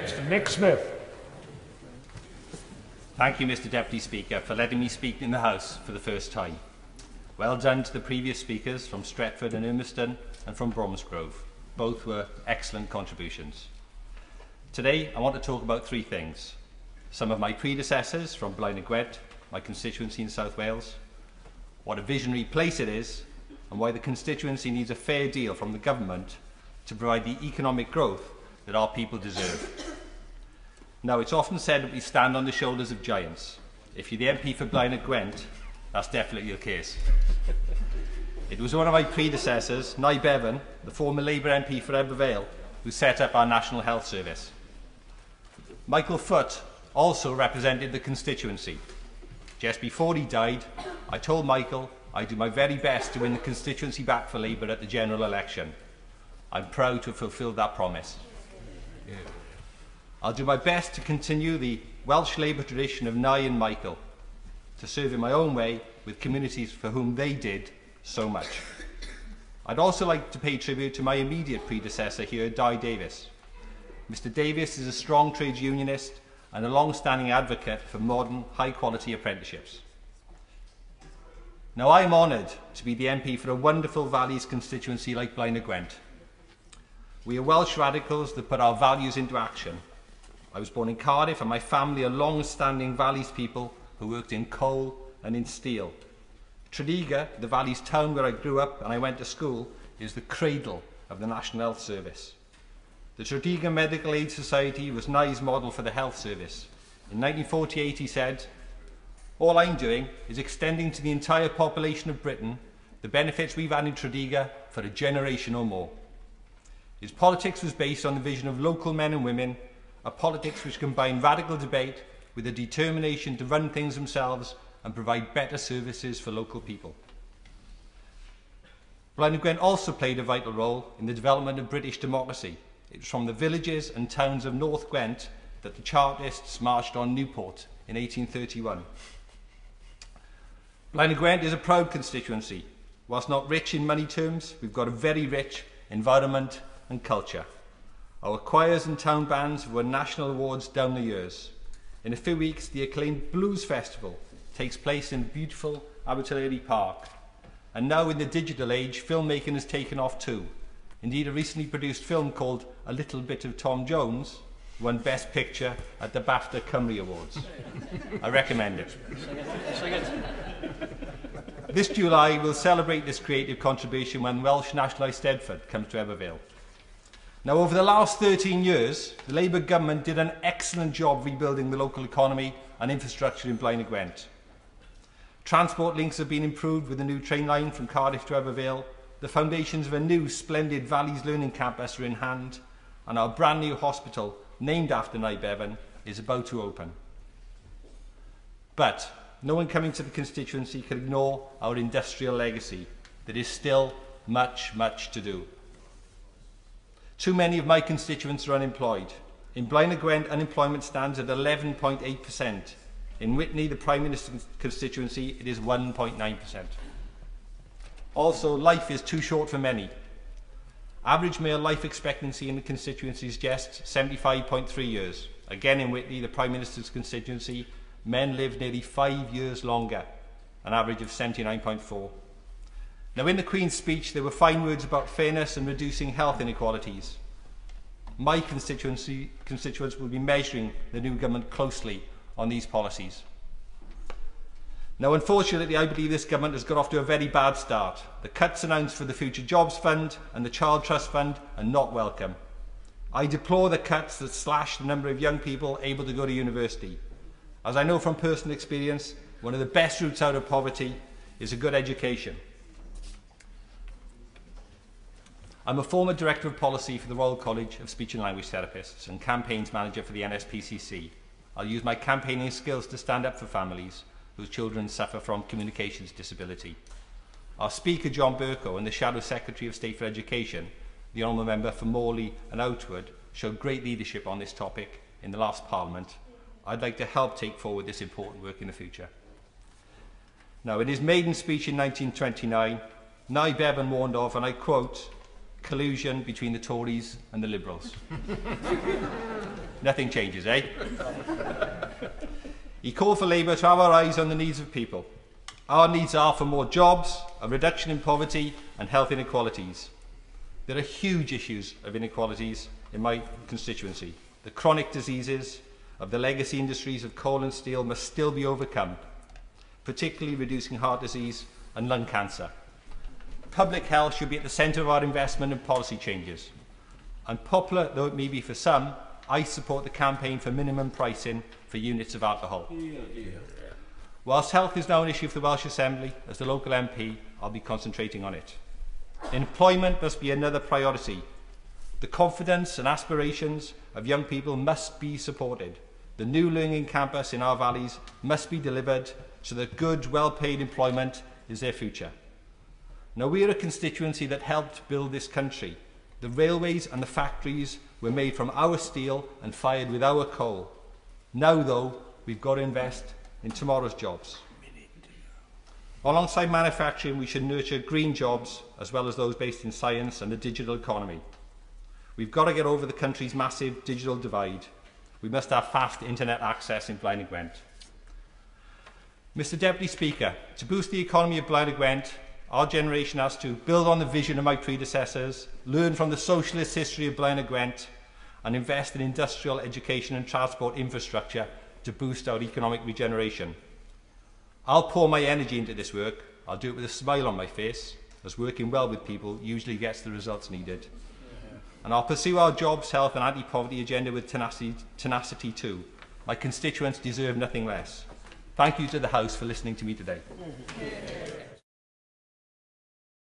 Mr. Nick Smith. Thank you, Mr. Deputy Speaker, for letting me speak in the House for the first time. Well done to the previous speakers from Stretford and Urmston and from Bromsgrove. Both were excellent contributions. Today, I want to talk about three things. Some of my predecessors from Blaenau Gwent, my constituency in South Wales, what a visionary place it is, and why the constituency needs a fair deal from the government to provide the economic growth that our people deserve. Now, it's often said that we stand on the shoulders of giants. If you're the MP for Blaenau Gwent, that's definitely the case. It was one of my predecessors, Maiden, the former Labour MP for Ebervale, who set up our National Health Service. Michael Foote also represented the constituency. Just before he died, I told Michael I'd do my very best to win the constituency back for Labour at the general election. I'm proud to have fulfilled that promise. Yeah. I'll do my best to continue the Welsh Labour tradition of Nye and Michael, to serve in my own way with communities for whom they did so much. I'd also like to pay tribute to my immediate predecessor here, Di Davies. Mr. Davies is a strong trades unionist and a long-standing advocate for modern, high-quality apprenticeships. Now, I'm honoured to be the MP for a wonderful Valleys constituency like Blaenau Gwent. We are Welsh radicals that put our values into action. I was born in Cardiff and my family are long-standing Valleys people who worked in coal and in steel. Tredigga, the Valleys town where I grew up and I went to school, is the cradle of the National Health Service. The Tredigga Medical Aid Society was Nye's model for the health service. In 1948 he said, "All I'm doing is extending to the entire population of Britain the benefits we've had in Tredigga for a generation or more." His politics was based on the vision of local men and women, a politics which combined radical debate with a determination to run things themselves and provide better services for local people. Blaenau Gwent also played a vital role in the development of British democracy. It was from the villages and towns of North Gwent that the Chartists marched on Newport in 1831. Blaenau Gwent is a proud constituency. Whilst not rich in money terms, we've got a very rich environment and culture. Our choirs and town bands have won national awards down the years. In a few weeks, the acclaimed Blues Festival takes place in beautiful Abertillery Park. And now in the digital age, filmmaking has taken off too. Indeed, a recently produced film called A Little Bit of Tom Jones won Best Picture at the BAFTA Cymru Awards. I recommend it. This July, we'll celebrate this creative contribution when Welsh National Eisteddfod comes to Ebervale. Now, over the last 13 years, the Labour government did an excellent job rebuilding the local economy and infrastructure in Blaenau Gwent. Transport links have been improved with a new train line from Cardiff to Ebervale. The foundations of a new splendid Valleys Learning Campus are in hand, and our brand new hospital, named after Nye Bevan, is about to open. But no one coming to the constituency can ignore our industrial legacy. There is still much, much to do. Too many of my constituents are unemployed. In Blaenau Gwent, unemployment stands at 11.8%. In Witney, the Prime Minister's constituency, it is 1.9%. Also, life is too short for many. Average male life expectancy in the constituency is just 75.3 years. Again, in Witney, the Prime Minister's constituency, men live nearly 5 years longer, an average of 79.4. Now, in the Queen's speech, there were fine words about fairness and reducing health inequalities. My constituents will be measuring the new government closely on these policies. Now, unfortunately, I believe this government has got off to a very bad start. The cuts announced for the Future Jobs Fund and the Child Trust Fund are not welcome. I deplore the cuts that slash the number of young people able to go to university. As I know from personal experience, one of the best routes out of poverty is a good education. I'm a former Director of Policy for the Royal College of Speech and Language Therapists and Campaigns Manager for the NSPCC. I'll use my campaigning skills to stand up for families whose children suffer from communications disability. Our Speaker, John Bercow, and the Shadow Secretary of State for Education, the Honourable Member for Morley and Outward, showed great leadership on this topic in the last Parliament. I'd like to help take forward this important work in the future. Now, in his maiden speech in 1929, Nye Bevan warned of, and I quote, collusion between the Tories and the Liberals. Nothing changes, eh? He called for Labour to have our eyes on the needs of people. Our needs are for more jobs, a reduction in poverty and health inequalities. There are huge issues of inequalities in my constituency. The chronic diseases of the legacy industries of coal and steel must still be overcome, particularly reducing heart disease and lung cancer. Public health should be at the centre of our investment and policy changes. Unpopular though it may be for some, I support the campaign for minimum pricing for units of alcohol. Whilst health is now an issue for the Welsh Assembly, as the local MP, I'll be concentrating on it. Employment must be another priority. The confidence and aspirations of young people must be supported. The new learning campus in our valleys must be delivered so that good, well-paid employment is their future. Now, we are a constituency that helped build this country. The railways and the factories were made from our steel and fired with our coal. Now, though, we've got to invest in tomorrow's jobs. Alongside manufacturing, we should nurture green jobs as well as those based in science and the digital economy. We've got to get over the country's massive digital divide. We must have fast internet access in Blaenau Gwent. Mr Deputy Speaker, to boost the economy of Blaenau Gwent, our generation has to build on the vision of my predecessors, learn from the socialist history of Blaenau Gwent, and invest in industrial, education and transport infrastructure to boost our economic regeneration. I'll pour my energy into this work. I'll do it with a smile on my face, as working well with people usually gets the results needed. And I'll pursue our jobs, health and anti-poverty agenda with tenacity too. My constituents deserve nothing less. Thank you to the House for listening to me today.